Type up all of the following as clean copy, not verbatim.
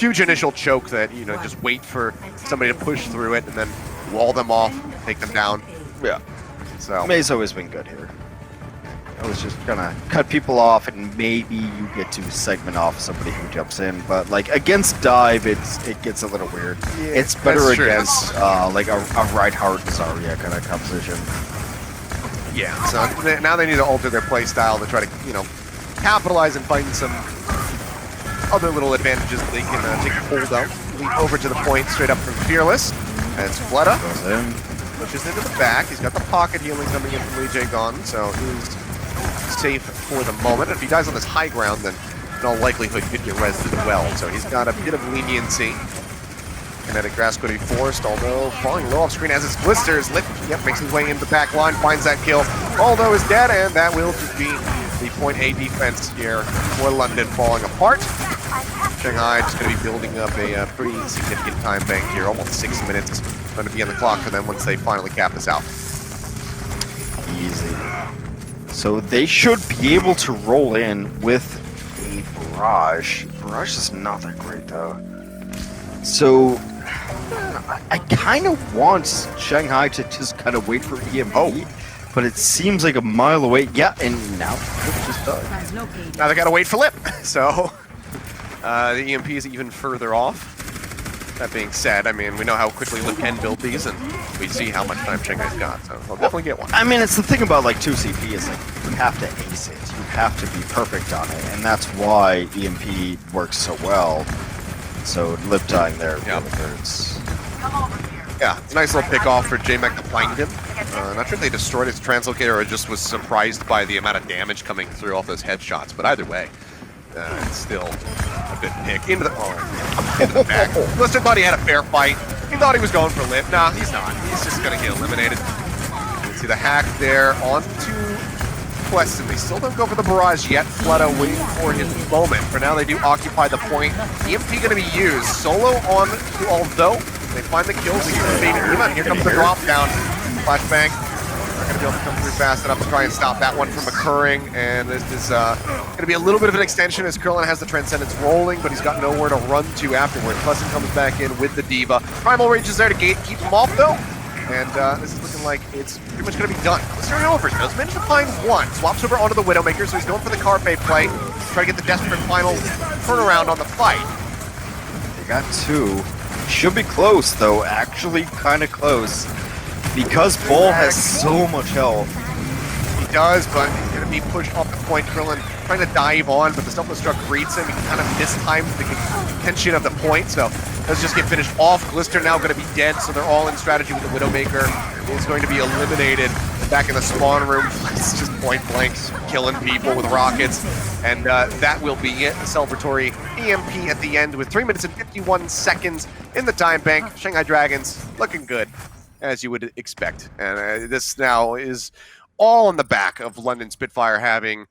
huge initial choke that, you know, just wait for somebody to push through it and then wall them off, take them down. Yeah. So May's always been good here. I was just gonna cut people off and maybe you get to segment off somebody who jumps in, but like against dive, it gets a little weird. Yeah, it's better that's true. against like a Reinhardt Zarya kind of composition. yeah, so now they need to alter their play style to try to, you know, capitalize and find some other little advantages that they can take hold of. Lead over to the point straight up from Fearless, and it's Fleta. Pushes into the back. He's got the pocket healing coming in from Lee Jae-gon, so he's safe for the moment. If he dies on this high ground, then in all likelihood he could get rezzed as well. So he's got a bit of leniency. Kinetic Grass could be forced, although falling low off screen as his blisters. Lip, yep, makes his way into the back line, finds that kill. Although is dead, and that will just be the point A defense here for London falling apart. Shanghai just going to be building up a pretty significant time bank here. Almost 6 minutes going to be on the clock for them once they finally cap this out. Easy. So they should be able to roll in with a Barrage. Barrage is not that great though. So I kind of want Shanghai to just kind of wait for EMP, but it seems like a mile away. Yeah, and now Lip just died. Now they got to wait for Lip. So the EMP is even further off. That being said, I mean, we know how quickly Lip can build these, and we see how much time Shanghai's got, so they'll definitely get one. I mean, it's the thing about like 2CP is like you have to ace it. You have to be perfect on it, and that's why EMP works so well. So Lip dying there really hurts. Yeah, it's a nice little pick off for J-Mech to find him. Not sure if they destroyed his translocator or just was surprised by the amount of damage coming through off those headshots, but either way, it's still a good pick. Into the back. Blister thought he had a fair fight. He thought he was going for Lip. Nah, he's not. He's just going to get eliminated. You can see the hack there onto Weston. They still don't go for the barrage yet. Fleta waiting for his moment. For now, they do occupy the point. EMP going to be used. Solo on to Although. They find the kills. They get invaded. Even here comes the drop down. Flashbang. Not going to be able to come through fast enough to try and stop that one from occurring. And this is going to be a little bit of an extension as Krillin has the Transcendence rolling, but he's got nowhere to run to afterward. Custom comes back in with the Diva. Primal Rage is there to keep him off, though. And this is looking like it's pretty much going to be done. Listening over, does manage to find one. Swaps over onto the Widowmaker, so he's going for the Carpe play. Try to get the desperate final turnaround on the fight. They got two. Should be close, though. Actually, kind of close. Because Bull has so much health. He does, but he's going to be pushed off the point. Krillin trying to dive on, but the Selfless Struck greets him. He kind of mistimes the contention of the point, so let's just get finished off. Glister now going to be dead, so they're all in strategy with the Widowmaker. Is going to be eliminated back in the spawn room. It's just point blank killing people with rockets. And that will be it. The celebratory EMP at the end with 3 minutes and 51 seconds in the time bank. Shanghai Dragons looking good, as you would expect. And this now is all on the back of London Spitfire having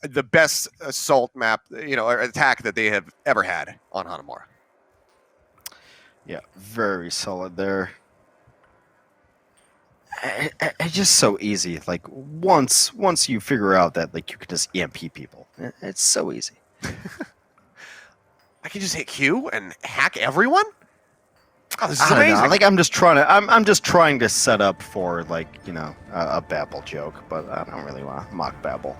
the best assault map, you know, attack that they have ever had on Hanamura. Yeah, very solid there. It's just so easy. Like once you figure out that like you can just EMP people, it's so easy. I can just hit Q and hack everyone. Oh, this is I don't amazing. know. Like I'm just trying to set up for like, you know, a Babel joke, but I don't really want to mock Babel.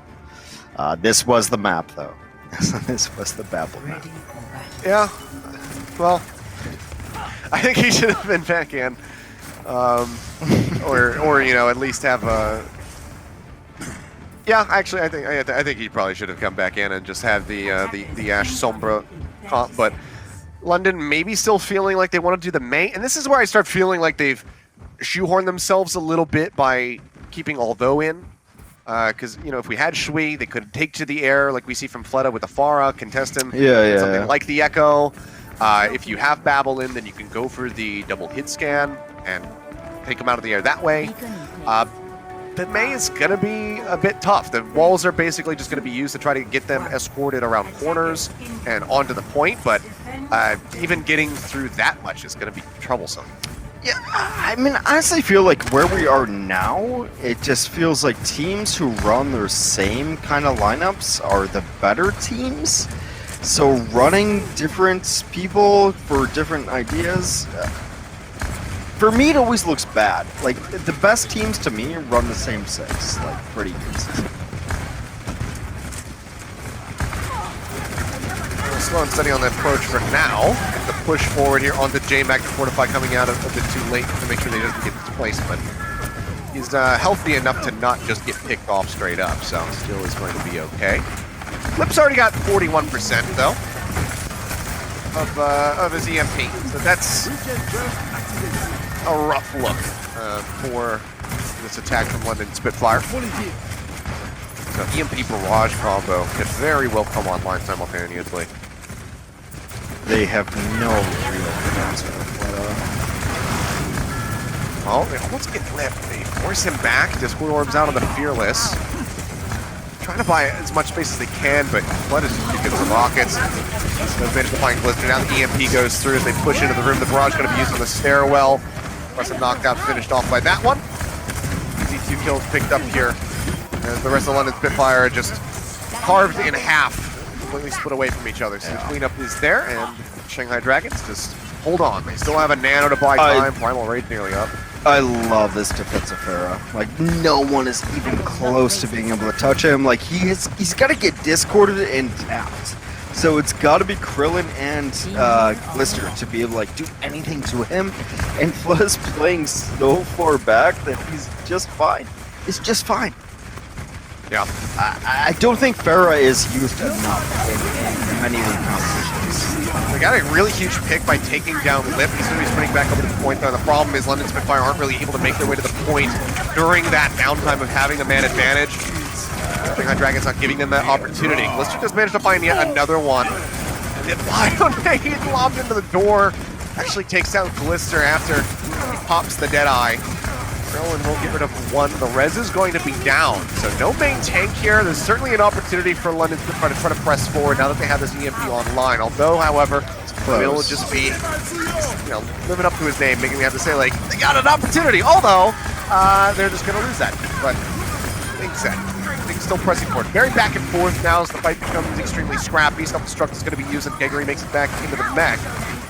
This was the map though. This was the Babel map. Yeah. Well, I think he should have been back in. Or you know, at least have a. Yeah, actually, I think he probably should have come back in and just had the Ash Sombra comp. But London maybe still feeling like they want to do the May, and this is where I start feeling like they've shoehorned themselves a little bit by keeping Although in. Because you know, if we had Shui, they could take to the air like we see from Fleta with the Pharah, contest him. Something like the Echo. If you have Babel in, then you can go for the double hit scan and take them out of the air that way. The May is going to be a bit tough. The walls are basically just going to be used to try to get them escorted around corners and onto the point, but even getting through that much is going to be troublesome. Yeah, I mean, I honestly feel like where we are now, it just feels like teams who run their same kind of lineups are the better teams. So running different people for different ideas, for me it always looks bad. Like, the best teams to me run the same 6, like, pretty consistent. Slow and steady on the approach for now. The push forward here onto J-Mac to Fortify coming out a bit too late to make sure they doesn't get displacement. He's healthy enough to not just get picked off straight up, so still is going to be okay. Flip's already got 41% though of his EMP, so that's a rough look for this attack from London Spitfire. So EMP barrage combo could very well come online simultaneously. They have no real defense for Oh, they almost get left. They force him back. Discord orbs out on the Fearless. Trying to buy as much space as they can, but Flood is just getting some rockets. So managed to find Glister. Now the EMP goes through as they push into the room. The barrage going to be used on the stairwell. Plus a knockdown finished off by that one. Easy 2 kills picked up here. As the rest of London Spitfire are just carved in half. Completely split away from each other. So the cleanup is there, and Shanghai Dragons just hold on. They still have a nano to buy time. Primal Rage nearly up. I love this defensive Pharah. Like, no one is even close to being able to touch him. Like, he's got to get discorded and tapped. So it's got to be Krillin and Glister to be able to, like, do anything to him. And Flood's playing so far back that he's just fine. It's just fine. Yeah. I don't think Pharah is used enough in many of the competitions. They got a really huge pick by taking down Lip. He's going to be sprinting back over to the point there. The problem is London Spitfire aren't really able to make their way to the point during that downtime of having a man advantage. Shanghai Dragon's not giving them that opportunity. Glister just managed to find yet another one. And then Bionade lobbed into the door. Actually takes out Glister after he pops the Deadeye. Krillin will get rid of one. The res is going to be down. So no main tank here. There's certainly an opportunity for London to try to press forward now that they have this EMP online. Although, however, will just be, living up to his name, making me have to say, like, they got an opportunity. Although, they're just going to lose that. But, things said. Things still pressing forward. Very back and forth now as the fight becomes extremely scrappy. Self-destruct is going to be used, and Geguri makes it back into the mech.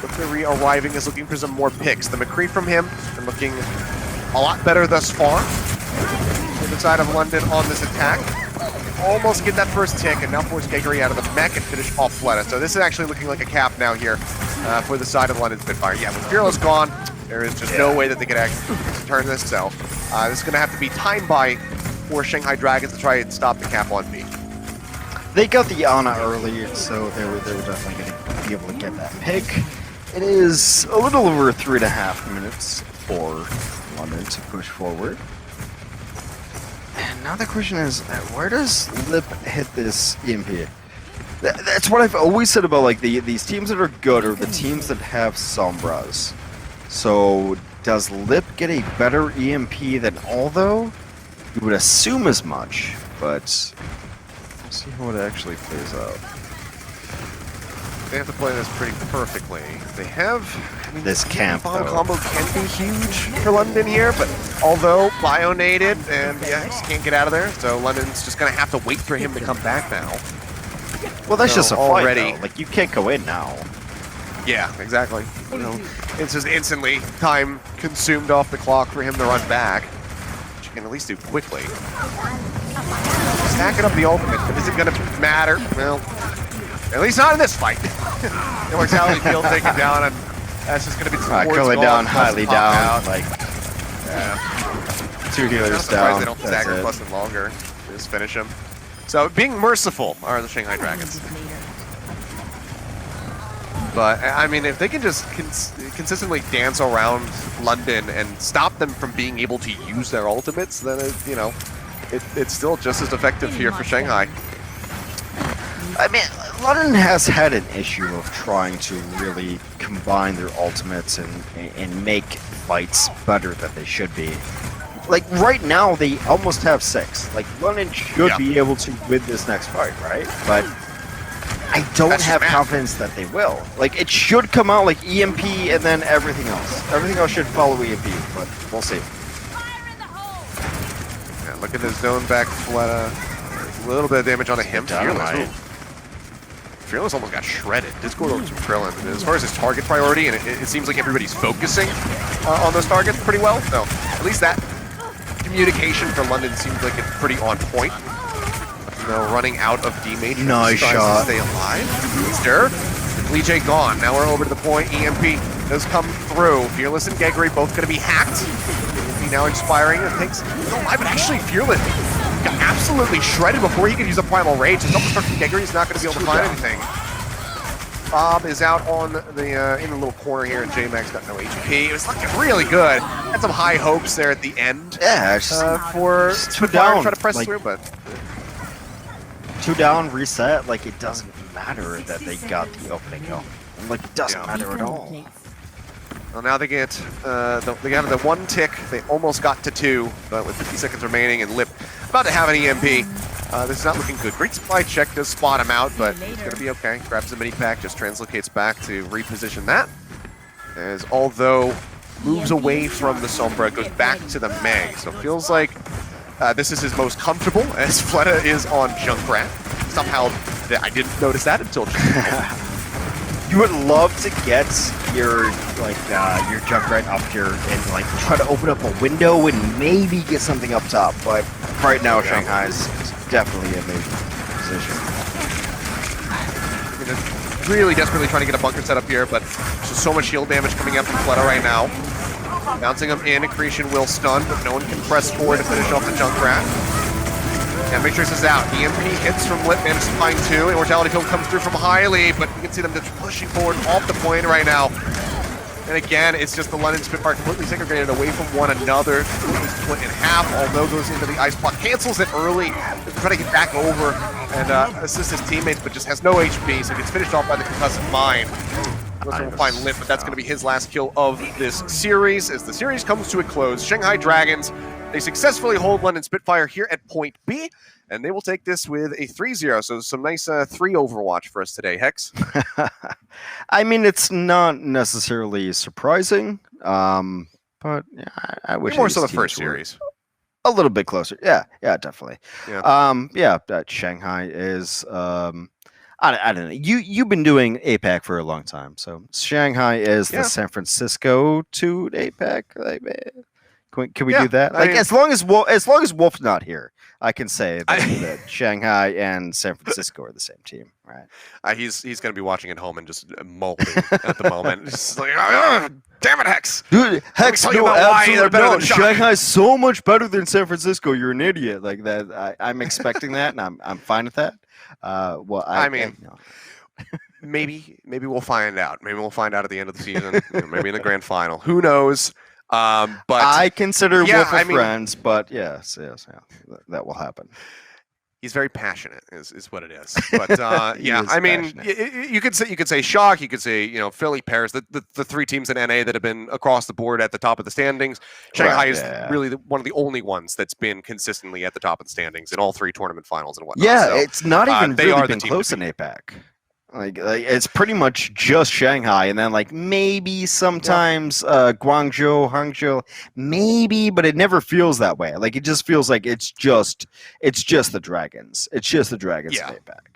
But Fury arriving is looking for some more picks. The McCree from him, and looking a lot better thus far. To the side of London on this attack. Almost get that first tick, and now force Geguri out of the mech and finish off Fleta. So this is actually looking like a cap now here for the side of London Spitfire. Yeah, with Fearless gone, there is just no way that they could actually turn this. So this is going to have to be time buy for Shanghai Dragons to try and stop the cap on B. They got the Ana early, so they were definitely going to be able to get that pick. It is a little over 3.5 minutes for London to push forward. And now the question is, where does Lip hit this EMP? That's what I've always said about, like, these teams that are good are the teams that have Sombras. So does Lip get a better EMP than Aldo? You would assume as much, but we'll see how it actually plays out. They have to play this pretty perfectly. They have... this camp, bomb combo can be huge for London here, but although bionated and just can't get out of there, so London's just gonna have to wait for him to come back now. Well, that's just a fight, already. though. Like, you can't go in now. Yeah, exactly. It's just instantly time consumed off the clock for him to run back, which you can at least do quickly. Stacking up the ultimate, but is it gonna matter? Well, at least not in this fight. Immortality field taken down, and that's just going to be Curly down, highly down, out. like, yeah. 2 healers I'm down. They don't stagger plus and longer. They just finish him. So being merciful are the Shanghai Dragons. But I mean, if they can just consistently dance around London and stop them from being able to use their ultimates, then it's still just as effective here for Shanghai. I mean, London has had an issue of trying to really combine their ultimates and make fights better than they should be. Like, right now, they almost have 6. Like, London should be able to win this next fight, right? But I don't have confidence that they will. Like, it should come out like EMP and then everything else. Everything else should follow EMP, but we'll see. Yeah, look at this zone back Fleta. A little bit of damage on the him. Fearless almost got shredded. Discord looks Krillin. As far as his target priority, and it seems like everybody's focusing on those targets pretty well. So at least that communication for London seems like it's pretty on point. Running out of D-Mage. Nice tries shot. to stay alive. Easter. Lee J gone. Now we're over to the point. EMP does come through. Fearless and Geguri both going to be hacked. EMP now inspiring. It takes alive, but actually Fearless got absolutely shredded before he could use a Primal Rage. The double start from Geguri is not going to be able to find anything. Bob is out on the in the little corner here, and J-Max got no HP. It was looking really good. Had some high hopes there at the end. Yeah, it's just, for two Spitfire down. try to press Like, through, but 2 down, reset. Like, it doesn't matter that they got the opening kill. Like, it doesn't matter at all. well, now they get they have the 1 tick. They almost got to 2, but with 50 seconds remaining and Lip about to have an EMP. This is not looking good. Great supply check does spot him out, but he's going to be okay. Grabs the mini pack, just translocates back to reposition that. As although moves away from the Sombra, goes back to the Meg. So it feels like this is his most comfortable, as Fleta is on Junkrat. Somehow, I didn't notice that until You would love to get your your Junkrat up here and like try to open up a window and maybe get something up top, but right now Shanghai is definitely in a position. Really desperately trying to get a bunker set up here, but there's just so much shield damage coming up from Fleta right now. Bouncing him in, Accretion will stun, but no one can press forward to finish off the Junkrat. And Matrix is out. EMP hits from Lip, manages to find 2. Immortality Field comes through from Highly, but you can see them just pushing forward off the point right now. And again, it's just the London Spitfire completely segregated away from one another. Split in half, although goes into the ice block, cancels it early, trying to get back over and assist his teammates, but just has no HP, so gets finished off by the concussive mine. Will find Lip, but that's going to be his last kill of this series. As the series comes to a close, Shanghai Dragons, they successfully hold London Spitfire here at point B, and they will take this with a 3-0. So some nice 3 Overwatch for us today, Hex. I mean, it's not necessarily surprising, but yeah, I wish more so the these first teams were series. a little bit closer. Yeah, definitely. Yeah. Shanghai is. I don't know. You've been doing APAC for a long time, so Shanghai is the San Francisco to APAC. Like, can we do that? Like, as long as Wolf's not here, I can say that Shanghai and San Francisco are the same team, right? He's going to be watching at home and just molding at the moment. Just like, damn it, Hex! Dude, Hex, no, absolutely no. Shanghai's so much better than San Francisco. You're an idiot. Like that. I'm expecting that, and I'm fine with that. Maybe we'll find out. Maybe we'll find out at the end of the season. Maybe in the grand final. Who knows? But I consider Wolf friends. But yes, that will happen. He's very passionate, is what it is. But I mean, you could say shock. You could say Philly, Paris, the 3 teams in NA that have been across the board at the top of the standings. Shanghai is really one of the only ones that's been consistently at the top of the standings in all 3 tournament finals and whatnot. Yeah, so, it's not even they really are been close in APAC. Like it's pretty much just Shanghai, and then like maybe sometimes Guangzhou, Hangzhou, maybe, but it never feels that way. Like it just feels like it's just the Dragons. It's just the Dragons in APAC.